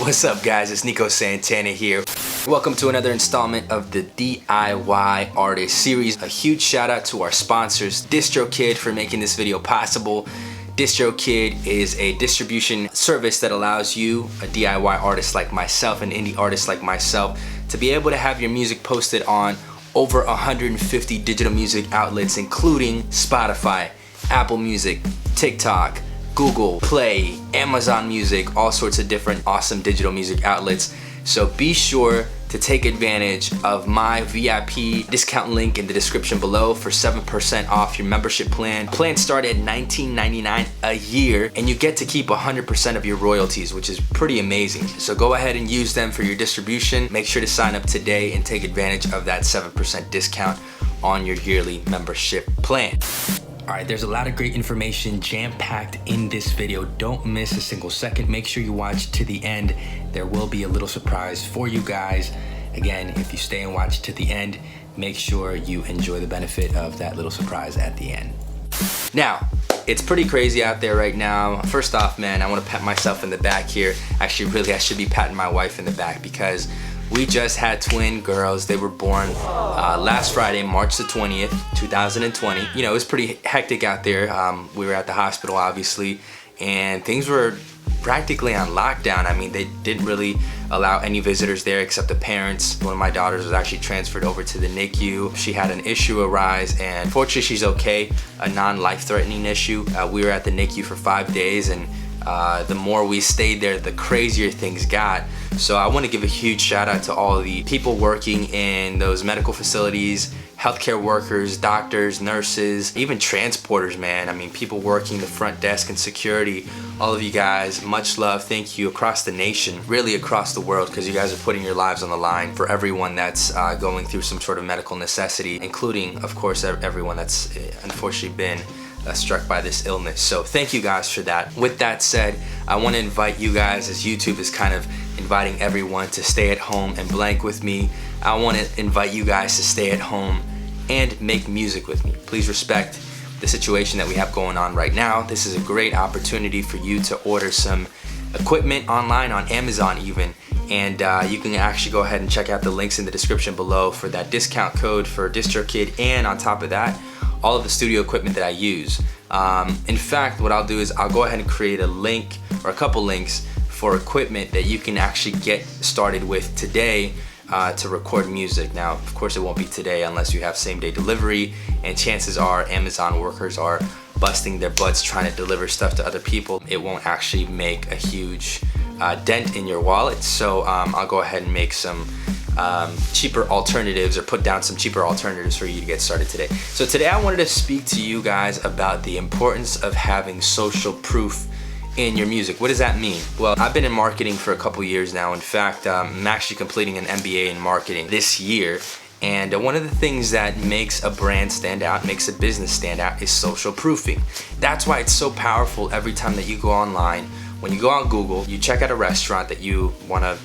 What's up, guys? It's Nico Santana here. Welcome to another installment of the DIY Artist Series. A huge shout out to our sponsors, DistroKid, for making this video possible. DistroKid is a distribution service that allows you, a DIY artist like myself, an indie artist like myself, to be able to have your music posted on over 150 digital music outlets, including Spotify, Apple Music, TikTok, Google Play, Amazon Music, all sorts of different awesome digital music outlets. So be sure to take advantage of my VIP discount link in the description below for 7% off your membership plan. Plans start at $19.99 a year, and you get to keep 100% of your royalties, which is pretty amazing. So go ahead and use them for your distribution. Make sure to sign up today and take advantage of that 7% discount on your yearly membership plan. Alright, there's a lot of great information jam-packed in this video. Don't miss a single second. Make sure you watch to the end. There will be a little surprise for you guys. Again, if you stay and watch to the end, make sure you enjoy the benefit of that little surprise at the end. Now, it's pretty crazy out there right now. First off, man, I want to pat myself in the back here. Actually, really, I should be patting my wife in the back because we just had twin girls. They were born last Friday, March the 20th, 2020. You know, it was pretty hectic out there. We were at the hospital, obviously, and things were practically on lockdown. I mean, they didn't really allow any visitors there except the parents. One of my daughters was actually transferred over to the NICU. She had an issue arise, and fortunately she's okay, a non-life-threatening issue. We were at the NICU for 5 days, and the more we stayed there, the crazier things got. So I want to give a huge shout out to all of the people working in those medical facilities, healthcare workers, doctors, nurses, even transporters, man. I mean, people working the front desk and security. All of you guys, much love, thank you, across the nation, really across the world, because you guys are putting your lives on the line for everyone that's going through some sort of medical necessity, including, of course, everyone that's unfortunately been struck by this illness. So thank you guys for that. With that said, I want to invite you guys, as YouTube is kind of inviting everyone to stay at home and blank with me, I want to invite you guys to stay at home and make music with me. Please respect the situation that we have going on right now. This is a great opportunity for you to order some equipment online, on Amazon even, and you can actually go ahead and check out the links in the description below for that discount code for DistroKid, and on top of that, all of the studio equipment that I use. In fact, what I'll do is I'll go ahead and create a link or a couple links for equipment that you can actually get started with today to record music. Now, of course, it won't be today unless you have same-day delivery, and chances are Amazon workers are busting their butts trying to deliver stuff to other people. It won't actually make a huge dent in your wallet, so I'll go ahead and make some cheaper alternatives, or put down some cheaper alternatives for you to get started today. So today I wanted to speak to you guys about the importance of having social proof in your music. What does that mean? Well, I've been in marketing for a couple years now. In fact, I'm actually completing an MBA in marketing this year. And one of the things that makes a brand stand out, makes a business stand out, is social proofing. That's why it's so powerful every time that you go online. When you go on Google, you check out a restaurant that you want to,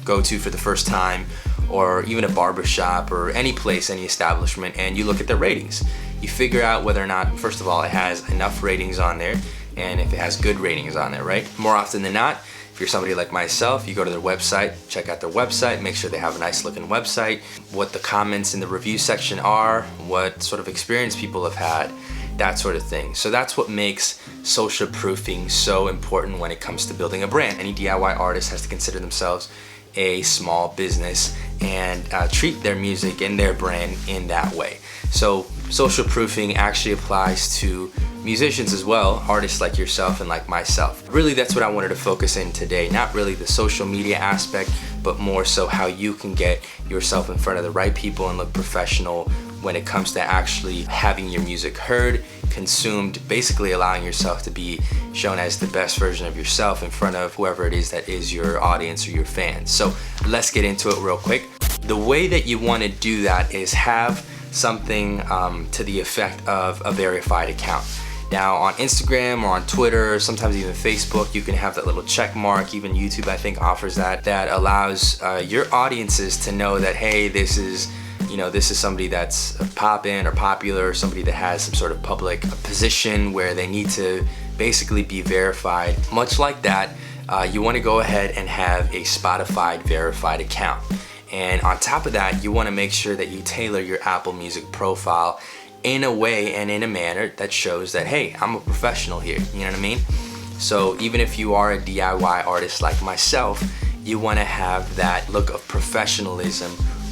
go to for the first time, or even a barbershop or any place, any establishment, and you look at the ratings. You figure out whether or not, first of all, it has enough ratings on there, and if it has good ratings on there, right? More often than not, if you're somebody like myself, you go to their website, check out their website, make sure they have a nice looking website, what the comments in the review section are, what sort of experience people have had, that sort of thing. So that's what makes social proofing so important when it comes to building a brand. Any DIY artist has to consider themselves a small business and treat their music and their brand in that way. So social proofing actually applies to musicians as well, artists like yourself and like myself. Really, that's what I wanted to focus in today. Not really the social media aspect, but more so how you can get yourself in front of the right people and look professional when it comes to actually having your music heard, consumed, basically allowing yourself to be shown as the best version of yourself in front of whoever it is that is your audience or your fans. So let's get into it real quick. The way that you want to do that is have something to the effect of a verified account. Now on Instagram or on Twitter, sometimes even Facebook, you can have that little check mark. Even YouTube, I think, offers that. That allows your audiences to know that, hey, this is somebody that's poppin' or popular, or somebody that has some sort of public position where they need to basically be verified. Much like that, you want to go ahead and have a Spotify verified account. And on top of that, you want to make sure that you tailor your Apple Music profile in a way and in a manner that shows that, hey, I'm a professional here. You know what I mean? So even if you are a DIY artist like myself, you want to have that look of professionalism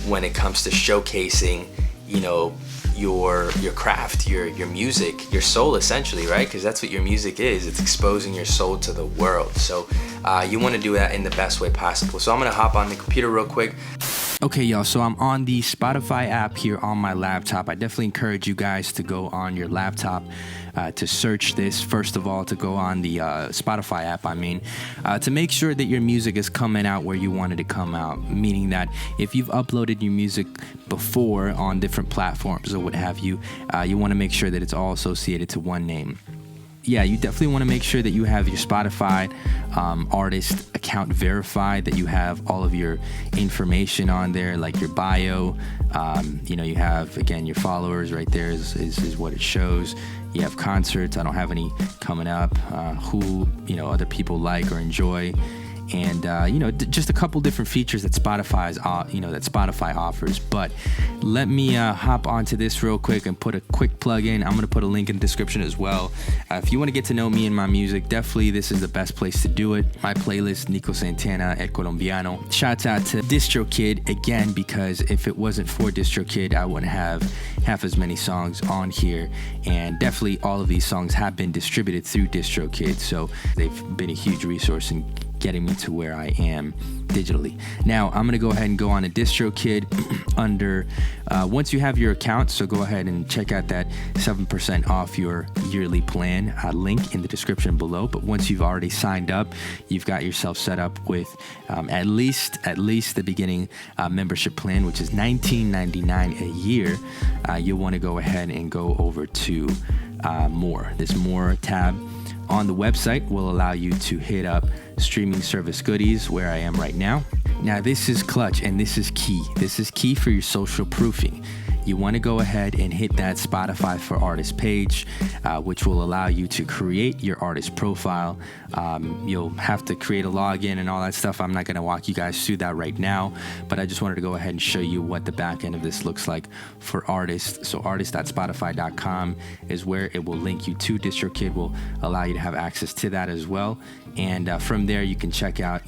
when it comes to showcasing, you know, your craft, your music, your soul, essentially, right? Because that's what your music is. It's exposing your soul to the world. So you want to do that in the best way possible. So I'm gonna hop on the computer real quick. Okay, y'all, so I'm on the Spotify app here on my laptop. I definitely encourage you guys to go on your laptop to search this. First of all, to go on the Spotify app, to make sure that your music is coming out where you want it to come out. Meaning that if you've uploaded your music before on different platforms or what have you, you want to make sure that it's all associated to one name. Yeah, you definitely want to make sure that you have your Spotify artist account verified, that you have all of your information on there, like your bio. You have, again, your followers right there is what it shows. You have concerts. I don't have any coming up. Who, other people like or enjoy. And just a couple different features that Spotify offers. But let me hop onto this real quick and put a quick plug in. I'm going to put a link in the description as well. If you want to get to know me and my music, definitely this is the best place to do it. My playlist, Nico Santana, El Colombiano. Shouts out to DistroKid again, because if it wasn't for DistroKid, I wouldn't have half as many songs on here. And definitely all of these songs have been distributed through DistroKid, so they've been a huge resource in getting me to where I am digitally. Now I'm gonna go ahead and go on to DistroKid under once you have your account, so go ahead and check out that 7% off your yearly plan link in the description below. But once you've already signed up, you've got yourself set up with at least the beginning membership plan, which is $19.99 a year. You'll want to go ahead and go over to more. This more tab on the website will allow you to hit up streaming service goodies, where I am right now. Now this is clutch and this is key. This is key for your social proofing. You want to go ahead and hit that Spotify for Artists page, which will allow you to create your artist profile. You'll have to create a login and all that stuff. I'm not going to walk you guys through that right now, but I just wanted to go ahead and show you what the back end of this looks like for artists. So artist.spotify.com is where it will link you to DistroKid, will allow you to have access to that as well. And from there, you can check out,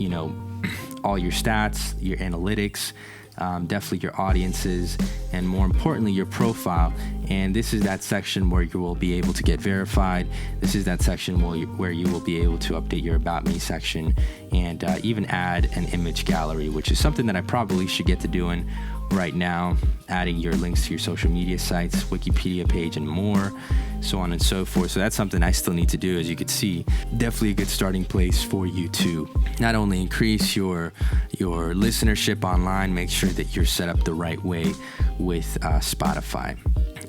all your stats, your analytics, definitely your audiences, and more importantly, your profile. And this is that section where you will be able to get verified. This is that section where you will be able to update your About Me section and even add an image gallery, which is something that I probably should get to doing right now, adding your links to your social media sites, Wikipedia page, and more, so on and so forth. So that's something I still need to do. As you can see, definitely a good starting place for you to not only increase your listenership online, make sure that you're set up the right way with Spotify.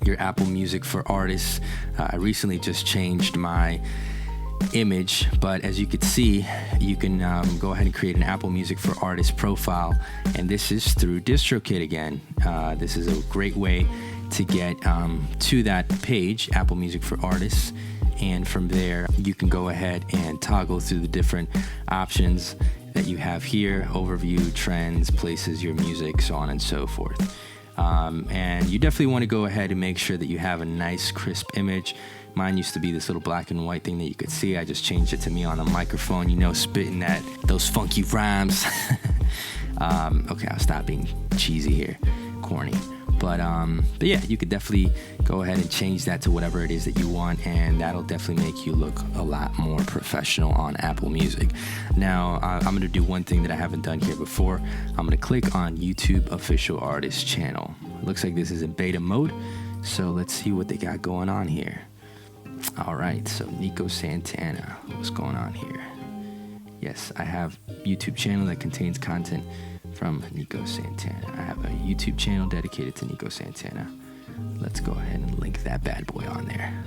Your Apple Music for Artists, I recently just changed my image, but as you could see, you can go ahead and create an Apple Music for Artists profile, and this is through DistroKid again. This is a great way to get to that page, Apple Music for Artists, and from there you can go ahead and toggle through the different options that you have here: overview, trends, places your music, so on and so forth. And you definitely want to go ahead and make sure that you have a nice crisp image. Mine used to be this little black and white thing that you could see. I just changed it to me on a microphone, spitting those funky rhymes. Okay, I'll stop being cheesy here, corny. But yeah, you could definitely go ahead and change that to whatever it is that you want, and that'll definitely make you look a lot more professional on Apple Music. Now, I'm going to do one thing that I haven't done here before. I'm going to click on YouTube Official Artist Channel. Looks like this is in beta mode, so let's see what they got going on here. All right, so Nico Santana, what's going on here? Yes, I have a YouTube channel that contains content from Nico Santana. I have a YouTube channel dedicated to Nico Santana. Let's go ahead and link that bad boy on there.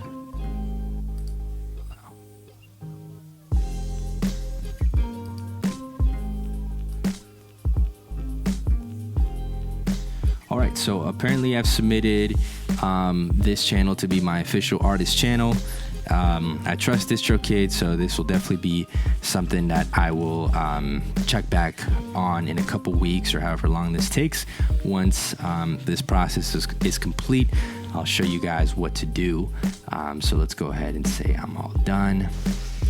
All right, so apparently I've submitted this channel to be my official artist channel. I trust DistroKid, so this will definitely be something that I will check back on in a couple weeks or however long this takes. Once this process is complete, I'll show you guys what to do. So let's go ahead and say I'm all done.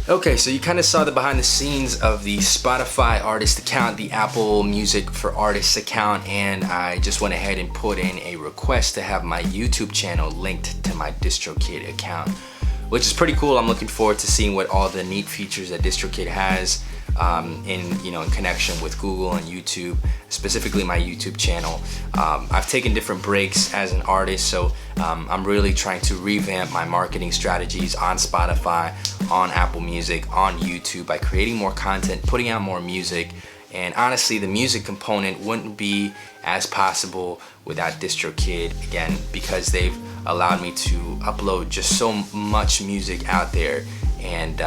Okay, so you kind of saw the behind the scenes of the Spotify artist account, the Apple Music for Artists account, and I just went ahead and put in a request to have my YouTube channel linked to my DistroKid account, which is pretty cool. I'm looking forward to seeing what all the neat features that DistroKid has in connection with Google and YouTube, specifically my YouTube channel. I've taken different breaks as an artist, so I'm really trying to revamp my marketing strategies on Spotify, on Apple Music, on YouTube by creating more content, putting out more music. And honestly, the music component wouldn't be as possible without DistroKid, again, because they've allowed me to upload just so much music out there and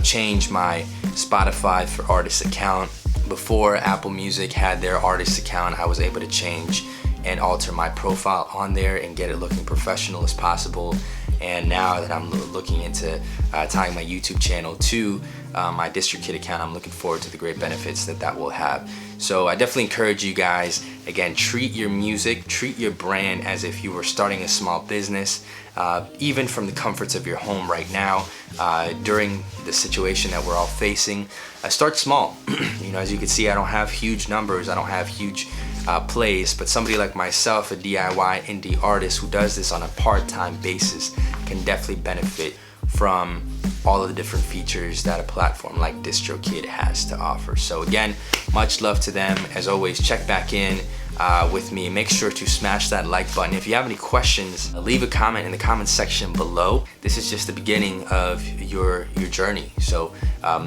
change my Spotify for Artists account. Before Apple Music had their artist account, I was able to change and alter my profile on there and get it looking professional as possible. And now that I'm looking into tying my YouTube channel to my DistroKid account, I'm looking forward to the great benefits that will have. So I definitely encourage you guys, again, treat your music, treat your brand as if you were starting a small business, even from the comforts of your home right now. During the situation that we're all facing, start small. As you can see, I don't have huge numbers, I don't have huge plays, but somebody like myself, a DIY indie artist who does this on a part-time basis, can definitely benefit from all of the different features that a platform like DistroKid has to offer. So again, much love to them. As always, check back in with me. Make sure to smash that like button. If you have any questions, leave a comment in the comment section below. This is just the beginning of your journey. So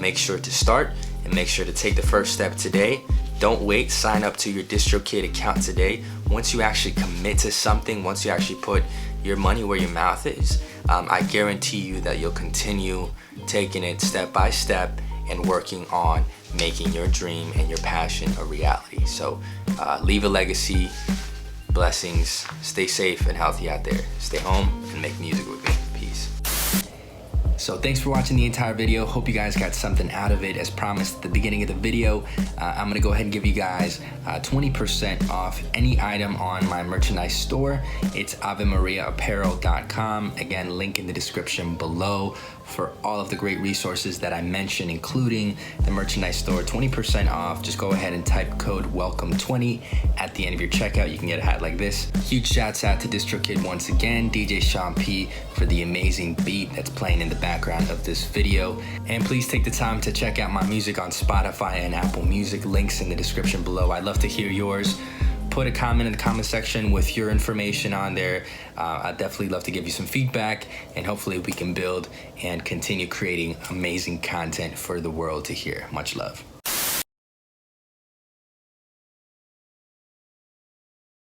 make sure to start and make sure to take the first step today. Don't wait, sign up to your DistroKid account today. Once you actually commit to something, once you actually put your money where your mouth is, I guarantee you that you'll continue taking it step by step and working on making your dream and your passion a reality. So leave a legacy, blessings, stay safe and healthy out there. Stay home and make music with me. Peace. So thanks for watching the entire video. Hope you guys got something out of it. As promised at the beginning of the video, I'm gonna go ahead and give you guys 20% off any item on my merchandise store. It's avemariaapparel.com. Again, link in the description below for all of the great resources that I mentioned, including the merchandise store. 20% off. Just go ahead and type code WELCOME20 at the end of your checkout. You can get a hat like this. Huge shouts out to DistroKid once again, DJ Sean P, for the amazing beat that's playing in the background of this video. And please take the time to check out my music on Spotify and Apple Music. Links in the description below. I'd love to hear yours. Put a comment in the comment section with your information on there. I'd definitely love to give you some feedback, and hopefully we can build and continue creating amazing content for the world to hear. Much love.